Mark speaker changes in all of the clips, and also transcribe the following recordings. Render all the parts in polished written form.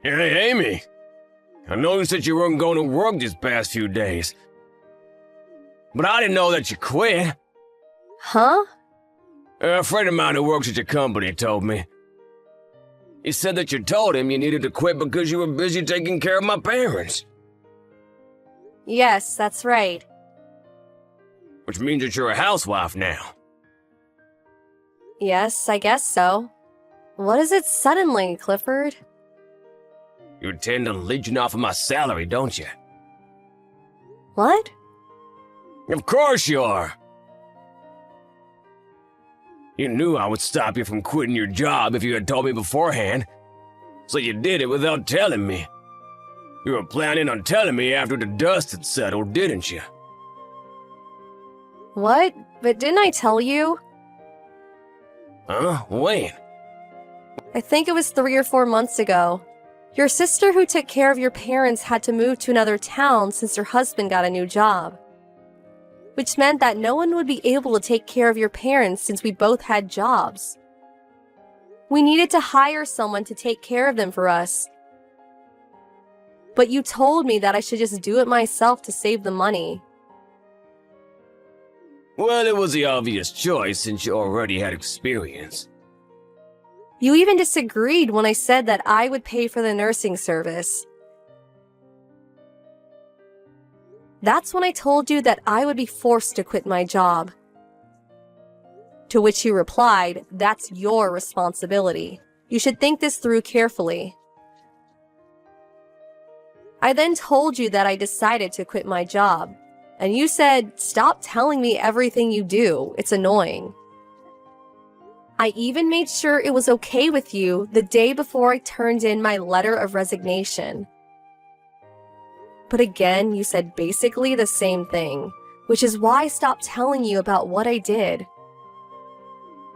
Speaker 1: Hey, Amy. I noticed that you weren't going to work these past few days. But I didn't know that you quit.
Speaker 2: Huh?
Speaker 1: A friend of mine who works at your company told me. He said that you told him you needed to quit because you were busy taking care of my parents.
Speaker 2: Yes, that's right.
Speaker 1: Which means that you're a housewife now.
Speaker 2: Yes, I guess so. What is it suddenly, Clifford?
Speaker 1: You intend on leeching off of my salary, don't you?
Speaker 2: What?
Speaker 1: Of course you are. You knew I would stop you from quitting your job if you had told me beforehand. So you did it without telling me. You were planning on telling me after the dust had settled, didn't you?
Speaker 2: What? But didn't I tell you?
Speaker 1: Huh? When?
Speaker 2: I think it was 3 or 4 months ago. Your sister who took care of your parents had to move to another town since her husband got a new job. Which meant that no one would be able to take care of your parents since we both had jobs. We needed to hire someone to take care of them for us. But you told me that I should just do it myself to save the money.
Speaker 1: Well, it was the obvious choice since you already had experience.
Speaker 2: You even disagreed when I said that I would pay for the nursing service. That's when I told you that I would be forced to quit my job. To which you replied, "That's your responsibility. You should think this through carefully." I then told you that I decided to quit my job, and you said, "Stop telling me everything you do. It's annoying." I even made sure it was okay with you the day before I turned in my letter of resignation. But again, you said basically the same thing, which is why I stopped telling you about what I did.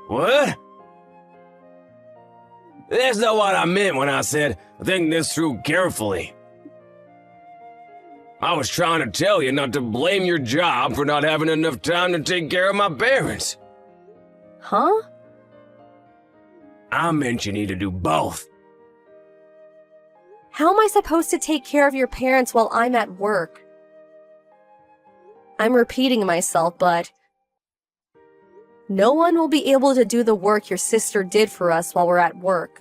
Speaker 1: What? That's not what I meant when I said, think this through carefully. I was trying to tell you not to blame your job for not having enough time to take care of my parents.
Speaker 2: Huh?
Speaker 1: I meant you need to do both.
Speaker 2: How am I supposed to take care of your parents while I'm at work? I'm repeating myself, but no one will be able to do the work your sister did for us while we're at work.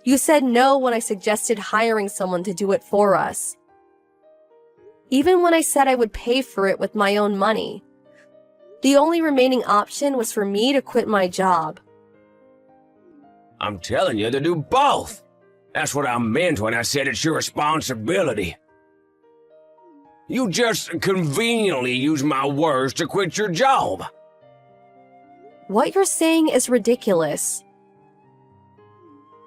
Speaker 2: You said no when I suggested hiring someone to do it for us. Even when I said I would pay for it with my own money. The only remaining option was for me to quit my job.
Speaker 1: I'm telling you to do both. That's what I meant when I said it's your responsibility. You just conveniently use my words to quit your job.
Speaker 2: What you're saying is ridiculous.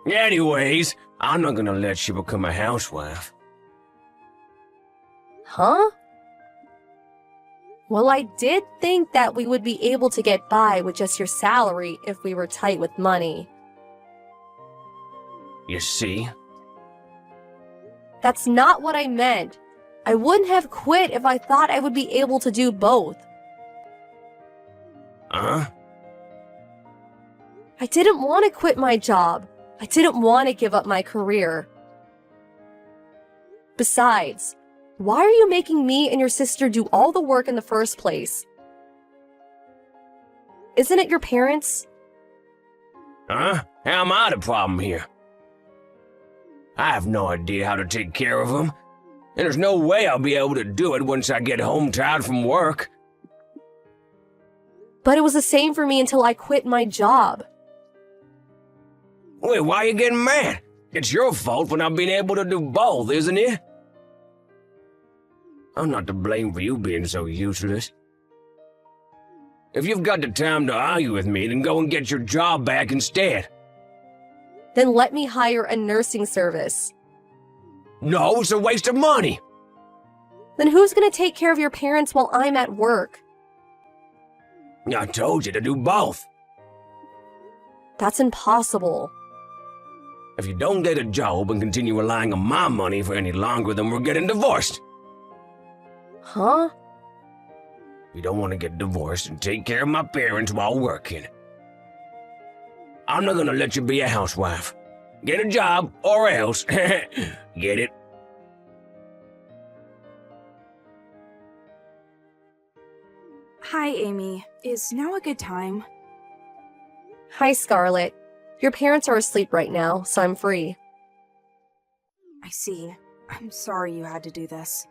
Speaker 1: Anyways, I'm not gonna let you become a housewife.
Speaker 2: Huh? Well, I did think that we would be able to get by with just your salary if we were tight with money.
Speaker 1: You see?
Speaker 2: That's not what I meant. I wouldn't have quit if I thought I would be able to do both.
Speaker 1: Huh?
Speaker 2: I didn't want to quit my job. I didn't want to give up my career. Besides, why are you making me and your sister do all the work in the first place? Isn't it your parents?
Speaker 1: Huh? How am I the problem here? I have no idea how to take care of them, and there's no way I'll be able to do it once I get home tired from work.
Speaker 2: But it was the same for me until I quit my job.
Speaker 1: Wait, why are you getting mad? It's your fault for not being able to do both, isn't it? I'm not to blame for you being so useless. If you've got the time to argue with me, then go and get your job back instead.
Speaker 2: Then let me hire a nursing service.
Speaker 1: No, it's a waste of money.
Speaker 2: Then who's going to take care of your parents while I'm at work?
Speaker 1: I told you to do both.
Speaker 2: That's impossible.
Speaker 1: If you don't get a job and continue relying on my money for any longer, then we're getting divorced.
Speaker 2: Huh?
Speaker 1: You don't want to get divorced and take care of my parents while working. I'm not gonna let you be a housewife. Get a job or else. Get it?
Speaker 3: Hi, Amy. Is now a good time?
Speaker 2: Hi, Scarlett. Your parents are asleep right now, so I'm free.
Speaker 3: I see. I'm sorry you had to do this.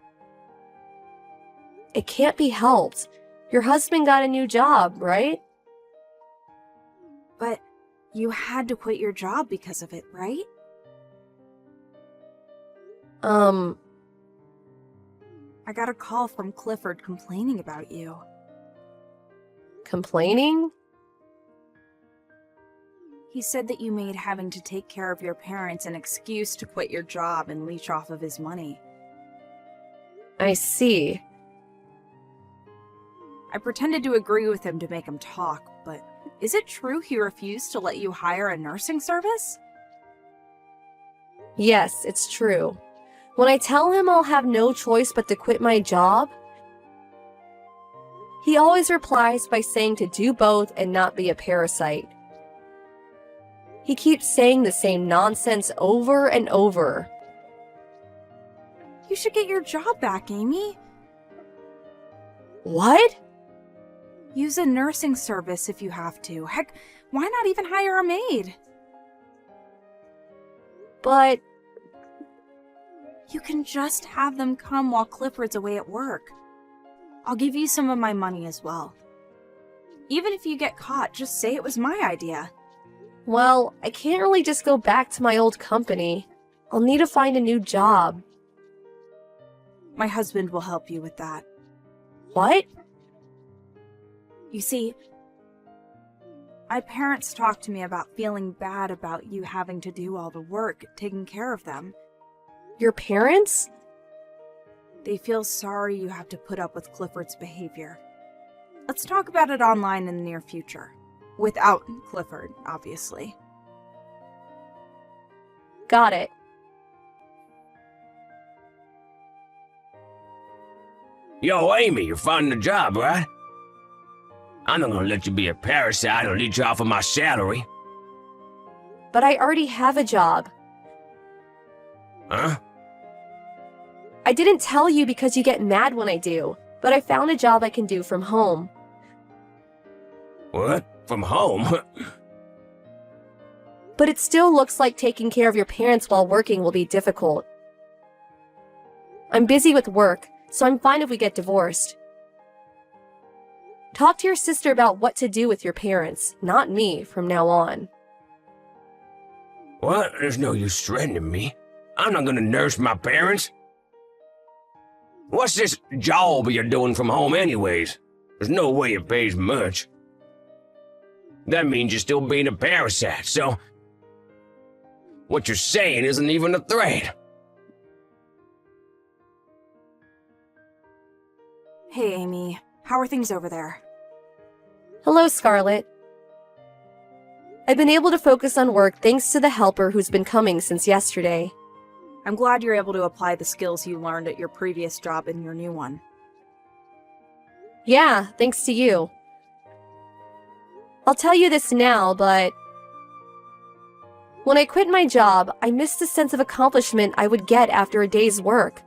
Speaker 2: It can't be helped. Your husband got a new job, right?
Speaker 3: But you had to quit your job because of it, right?
Speaker 2: Um,
Speaker 3: I got a call from Clifford complaining about you.
Speaker 2: Complaining?
Speaker 3: He said that you made having to take care of your parents an excuse to quit your job and leech off of his money.
Speaker 2: I see.
Speaker 3: I pretended to agree with him to make him talk, but is it true he refused to let you hire a nursing service?
Speaker 2: Yes, it's true. When I tell him I'll have no choice but to quit my job, he always replies by saying to do both and not be a parasite. He keeps saying the same nonsense over and over.
Speaker 3: You should get your job back, Amy.
Speaker 2: What?
Speaker 3: Use a nursing service if you have to. Heck, why not even hire a maid?
Speaker 2: But
Speaker 3: You can just have them come while Clifford's away at work. I'll give you some of my money as well. Even if you get caught, just say it was my idea.
Speaker 2: well, I can't really just go back to my old company. I'll need to find a new job.
Speaker 3: My husband will help you with that.
Speaker 2: What?
Speaker 3: You see, my parents talked to me about feeling bad about you having to do all the work, taking care of them.
Speaker 2: Your parents?
Speaker 3: They feel sorry you have to put up with Clifford's behavior. Let's talk about it online in the near future. Without Clifford, obviously.
Speaker 2: Got it.
Speaker 1: Yo, Amy, you're finding a job, right? I'm not gonna let you be a parasite or leech off of my salary.
Speaker 2: But I already have a job.
Speaker 1: Huh?
Speaker 2: I didn't tell you because you get mad when I do, but I found a job I can do from home.
Speaker 1: What? From home?
Speaker 2: But it still looks like taking care of your parents while working will be difficult. I'm busy with work, so I'm fine if we get divorced. Talk to your sister about what to do with your parents, not me, from now on.
Speaker 1: What? There's no use threatening me. I'm not gonna nurse my parents. What's this job you're doing from home anyways? There's no way it pays much. That means you're still being a parasite, so what you're saying isn't even a threat.
Speaker 3: Hey, Amy. How are things over there?
Speaker 2: Hello, Scarlett. I've been able to focus on work thanks to the helper who's been coming since yesterday.
Speaker 3: I'm glad you're able to apply the skills you learned at your previous job in your new one.
Speaker 2: Yeah, thanks to you. I'll tell you this now, but when I quit my job, I missed the sense of accomplishment I would get after a day's work.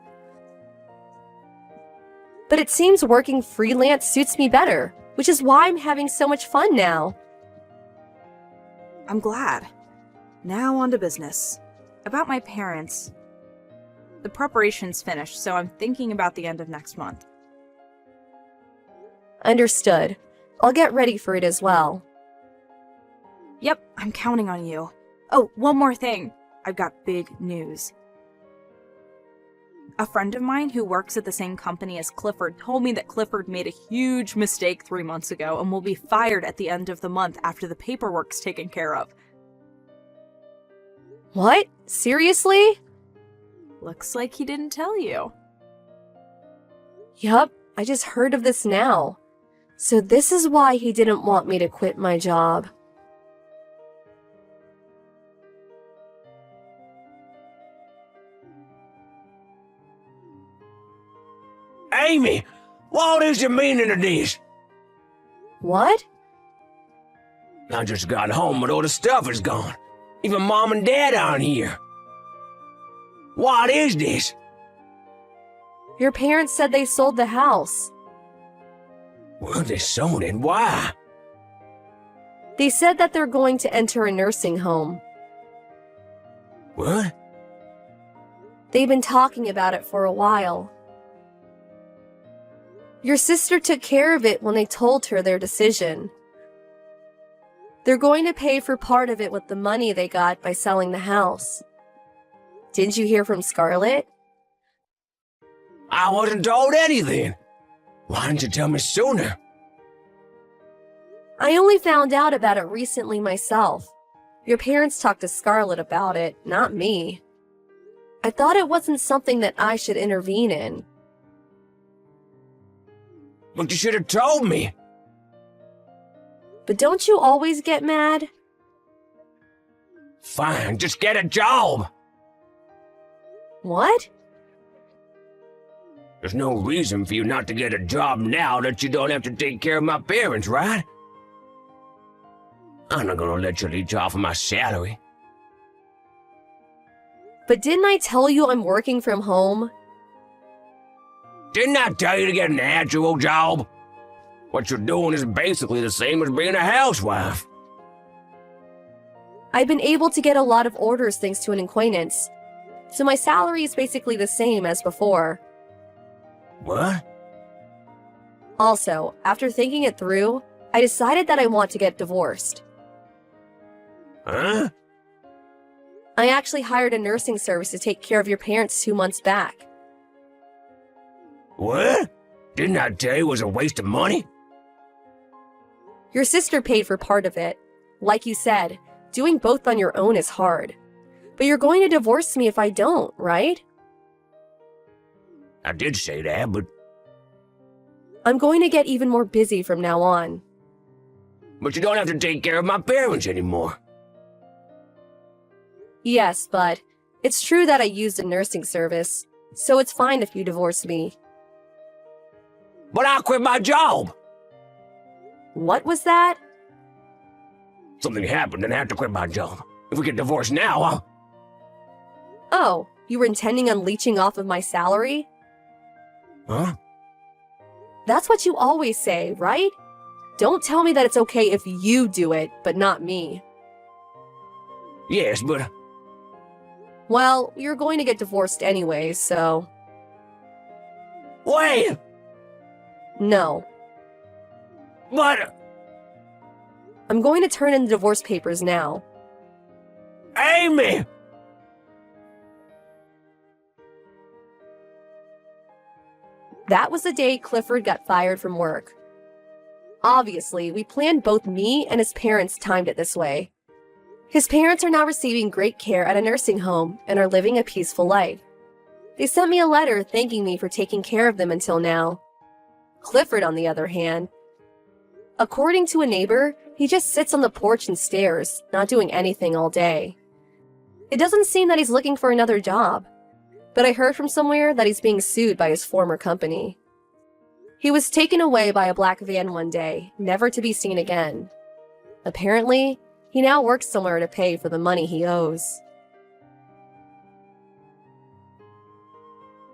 Speaker 2: But it seems working freelance suits me better, which is why I'm having so much fun now.
Speaker 3: I'm glad. Now on to business. About my parents. The preparation's finished, so I'm thinking about the end of next month.
Speaker 2: Understood. I'll get ready for it as well.
Speaker 3: Yep, I'm counting on you. Oh, one more thing. I've got big news. A friend of mine who works at the same company as Clifford told me that Clifford made a huge mistake 3 months ago and will be fired at the end of the month after the paperwork's taken care of.
Speaker 2: What? Seriously?
Speaker 3: Looks like he didn't tell you.
Speaker 2: Yup, I just heard of this now. So this is why he didn't want me to quit my job.
Speaker 1: Amy, what is the meaning of this?
Speaker 2: What?
Speaker 1: I just got home, but all the stuff is gone. Even Mom and Dad aren't here. What is this?
Speaker 2: Your parents said they sold the house.
Speaker 1: Well, they sold it. Why?
Speaker 2: They said that they're going to enter a nursing home.
Speaker 1: What?
Speaker 2: They've been talking about it for a while. Your sister took care of it when they told her their decision. They're going to pay for part of it with the money they got by selling the house. Didn't you hear from Scarlett?
Speaker 1: I wasn't told anything. Why didn't you tell me sooner?
Speaker 2: I only found out about it recently myself. Your parents talked to Scarlett about it, not me. I thought it wasn't something that I should intervene in.
Speaker 1: But you should have told me.
Speaker 2: But don't you always get mad?
Speaker 1: Fine, just get a job.
Speaker 2: What?
Speaker 1: There's no reason for you not to get a job now that you don't have to take care of my parents, right? I'm not gonna let you leech off of my salary.
Speaker 2: But didn't I tell you I'm working from home?
Speaker 1: Didn't I tell you to get an actual job? What you're doing is basically the same as being a housewife.
Speaker 2: I've been able to get a lot of orders thanks to an acquaintance. So my salary is basically the same as before.
Speaker 1: What?
Speaker 2: Also, after thinking it through, I decided that I want to get divorced.
Speaker 1: Huh?
Speaker 2: I actually hired a nursing service to take care of your parents 2 months back.
Speaker 1: What? Didn't I tell you it was a waste of money?
Speaker 2: Your sister paid for part of it. Like you said, doing both on your own is hard. But you're going to divorce me if I don't, right?
Speaker 1: I did say that, but
Speaker 2: I'm going to get even more busy from now on.
Speaker 1: you don't have to take care of my parents anymore.
Speaker 2: Yes, but it's true that I used a nursing service, so it's fine if you divorce me.
Speaker 1: But I quit my job.
Speaker 2: What was that?
Speaker 1: Something happened and I have to quit my job. If we get divorced now,
Speaker 2: Oh, you were intending on leeching off of my salary?
Speaker 1: Huh?
Speaker 2: That's what you always say, right? Don't tell me that it's okay if you do it, but not me.
Speaker 1: Yes, but
Speaker 2: Well, you're going to get divorced anyway, so...
Speaker 1: wait!
Speaker 2: No.
Speaker 1: But
Speaker 2: I'm going to turn in the divorce papers now.
Speaker 1: Amy!
Speaker 2: That was the day Clifford got fired from work. Obviously, we planned both me and his parents timed it this way. His parents are now receiving great care at a nursing home and are living a peaceful life. They sent me a letter thanking me for taking care of them until now. Clifford, on the other hand, according to a neighbor, he just sits on the porch and stares, not doing anything all day. It doesn't seem that he's looking for another job, but I heard from somewhere that he's being sued by his former company. He was taken away by a black van one day, never to be seen again. Apparently, he now works somewhere to pay for the money he owes.